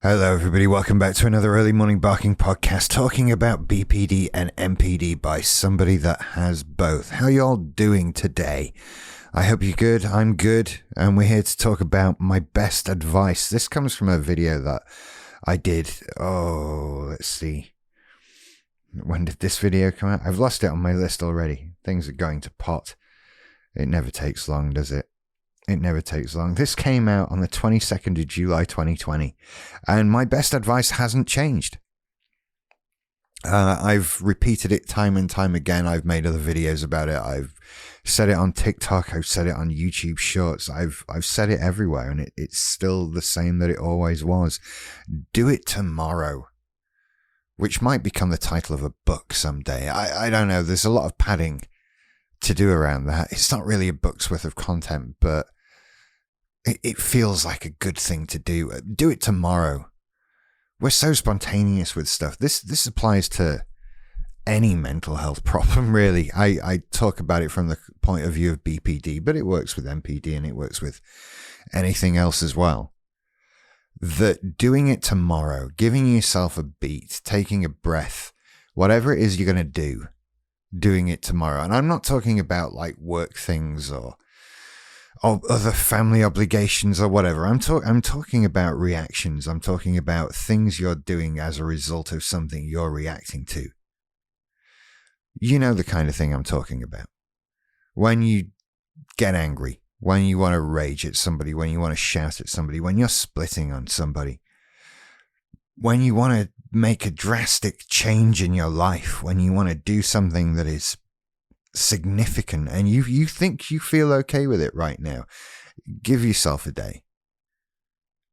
Hello, everybody. Welcome back to another Early Morning Barking podcast talking about BPD and MPD by somebody that has both. How y'all doing today? I hope you're good. I'm good. And we're here to talk about my best advice. This comes from a video that I did. Let's see. When did this video come out? I've lost it on my list already. Things are going to pot. It never takes long, does it? It never takes long. This came out on the 22nd of July, 2020. And my best advice hasn't changed. I've repeated it time and time again. I've made other videos about it. I've said it on TikTok. I've said it on YouTube Shorts. I've said it everywhere. And it's still the same that it always was. Do it tomorrow. Which might become the title of a book someday. I don't know. There's a lot of padding to do around that. It's not really a book's worth of content, but it feels like a good thing to do. Do it tomorrow. We're so spontaneous with stuff. This applies to any mental health problem, really. I talk about it from the point of view of BPD, but it works with MPD and it works with anything else as well. That doing it tomorrow, giving yourself a beat, taking a breath, whatever it is you're going to do, doing it tomorrow. And I'm not talking about like work things or other family obligations or whatever. I'm talking about reactions. I'm talking about things you're doing as a result of something you're reacting to. You know the kind of thing I'm talking about. When you get angry, when you want to rage at somebody, when you want to shout at somebody, when you're splitting on somebody, when you want to make a drastic change in your life, when you want to do something that is significant and you think you feel okay with it right now, give yourself a day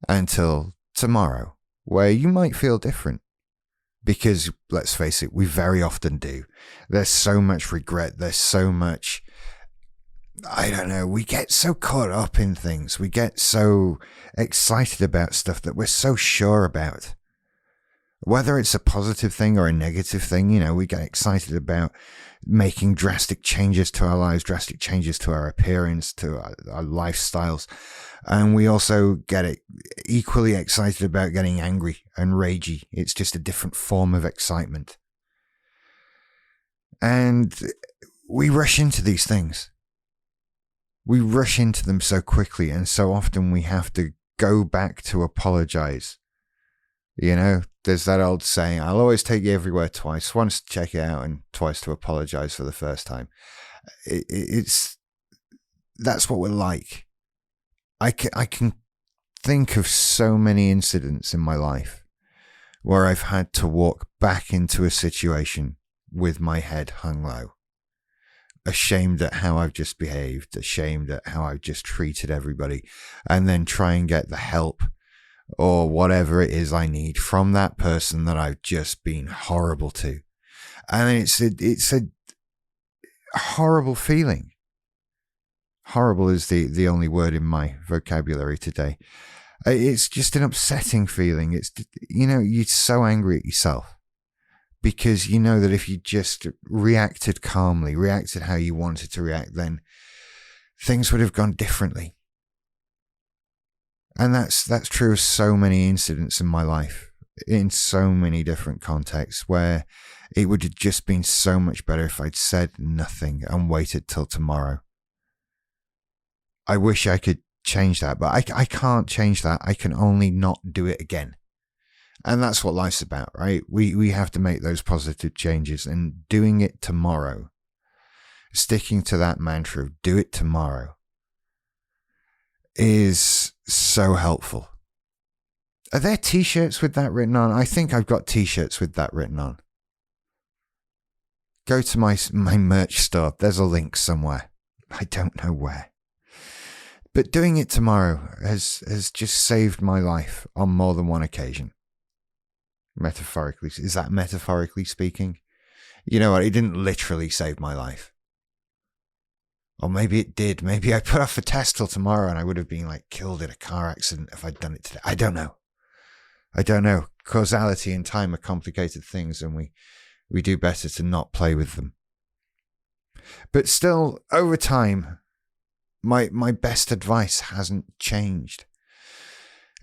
until tomorrow where you might feel different. Because let's face it, we very often do. There's so much regret. There's so much, I don't know, we get so caught up in things. We get so excited about stuff that we're so sure about. Whether it's a positive thing or a negative thing, you know, we get excited about making drastic changes to our lives, drastic changes to our appearance, to our lifestyles. And we also get equally excited about getting angry and ragey. It's just a different form of excitement. And we rush into these things. We rush into them so quickly, and so often we have to go back to apologize. You know, there's that old saying, I'll always take you everywhere twice, once to check it out and twice to apologize for the first time. That's what we're like. I can think of so many incidents in my life where I've had to walk back into a situation with my head hung low, ashamed at how I've just behaved, ashamed at how I've just treated everybody, and then try and get the help or whatever it is I need from that person that I've just been horrible to. And it's a horrible feeling. Horrible is the only word in my vocabulary today. It's just an upsetting feeling. It's, you know, you're so angry at yourself because you know that if you just reacted calmly, reacted how you wanted to react, then things would have gone differently. And that's true of so many incidents in my life, in so many different contexts, where it would have just been so much better if I'd said nothing and waited till tomorrow. I wish I could change that, but I can't change that. I can only not do it again. And that's what life's about, right? We have to make those positive changes, and doing it tomorrow, sticking to that mantra of do it tomorrow, is so helpful. Are there t-shirts with that written on? I think I've got t-shirts with that written on. Go to my merch store. There's a link somewhere. I don't know where. But doing it tomorrow has just saved my life on more than one occasion. Metaphorically. Is that metaphorically speaking? You know what? It didn't literally save my life. Or maybe it did. Maybe I put off a test till tomorrow and I would have been like killed in a car accident if I'd done it today. I don't know. Causality and time are complicated things, and we do better to not play with them. But still, over time, my best advice hasn't changed.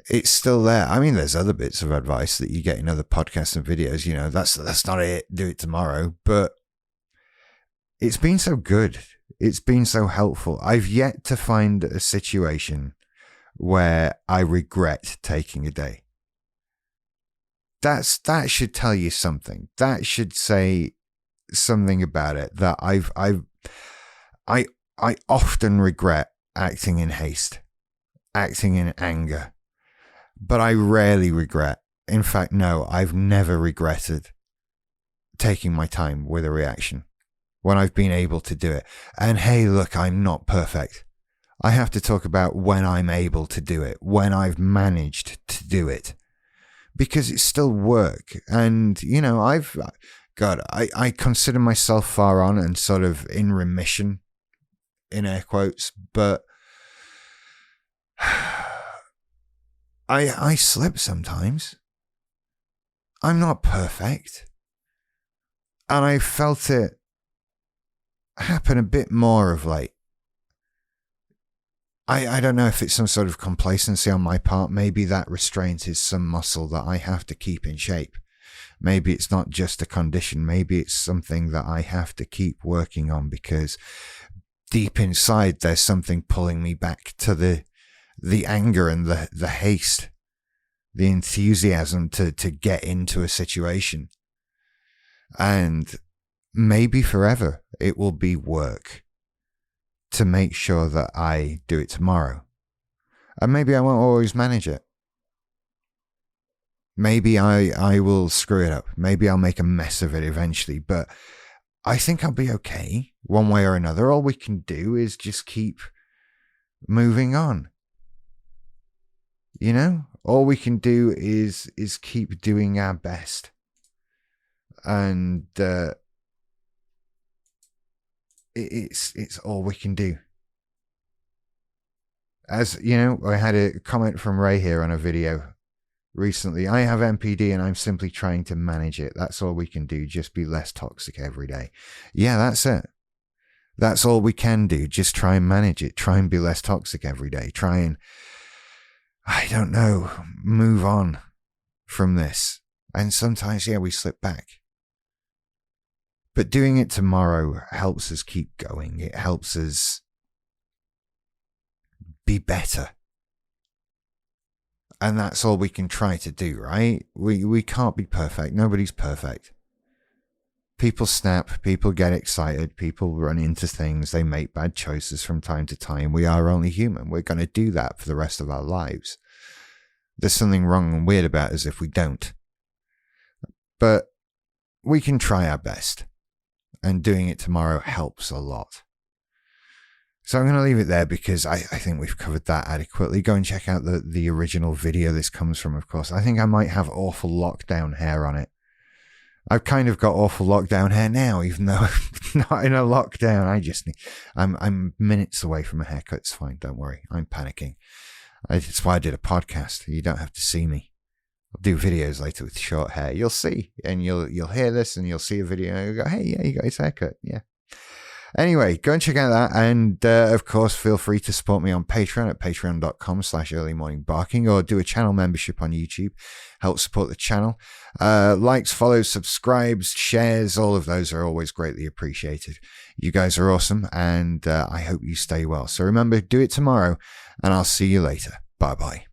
it's still there. I mean, there's other bits of advice that you get in other podcasts and videos. You know, that's not it. Do it tomorrow. But it's been so good. It's been so helpful. I've yet to find a situation where I regret taking a day. That should tell you something. That should say something about it. That I often regret acting in haste, acting in anger, but I rarely regret. In fact, no, I've never regretted taking my time with a reaction when I've been able to do it. And hey, look, I'm not perfect. I have to talk about when I'm able to do it, when I've managed to do it, because it's still work. And, you know, I consider myself far on and sort of in remission, in air quotes, but I slip sometimes. I'm not perfect. And I felt it happen a bit more of late. I don't know if it's some sort of complacency on my part. Maybe that restraint is some muscle that I have to keep in shape. Maybe it's not just a condition. Maybe it's something that I have to keep working on, because deep inside there's something pulling me back to the anger and the haste, the enthusiasm to get into a situation. And maybe forever it will be work to make sure that I do it tomorrow. And maybe I won't always manage it. Maybe I will screw it up. Maybe I'll make a mess of it eventually, but I think I'll be okay one way or another. All we can do is just keep moving on. You know, all we can do is keep doing our best. And it's all we can do. As you know, I had a comment from Ray here on a video recently. I have MPD and I'm simply trying to manage it. That's all we can do. Just be less toxic every day. Yeah, that's it. That's all we can do. Just try and manage it. Try and be less toxic every day. Try and, I don't know, move on from this. And sometimes, yeah, we slip back. But doing it tomorrow helps us keep going. It helps us be better. And that's all we can try to do, right? We can't be perfect. Nobody's perfect. People snap, people get excited, people run into things, they make bad choices from time to time. We are only human. We're going to do that for the rest of our lives. There's something wrong and weird about us if we don't. But we can try our best. And doing it tomorrow helps a lot. So I'm going to leave it there because I think we've covered that adequately. Go and check out the original video this comes from, of course. I think I might have awful lockdown hair on it. I've kind of got awful lockdown hair now, even though I'm not in a lockdown. I'm minutes away from a haircut. It's fine. Don't worry. I'm panicking. That's why I did a podcast. You don't have to see me. I'll do videos later with short hair. You'll see, and you'll hear this, and you'll see a video, and you'll go, hey, yeah, you got his haircut. Yeah. Anyway, go and check out that. And, of course, feel free to support me on Patreon at patreon.com/earlymorningbarking, or do a channel membership on YouTube. Help support the channel. Likes, follows, subscribes, shares, all of those are always greatly appreciated. You guys are awesome, and I hope you stay well. So remember, do it tomorrow, and I'll see you later. Bye-bye.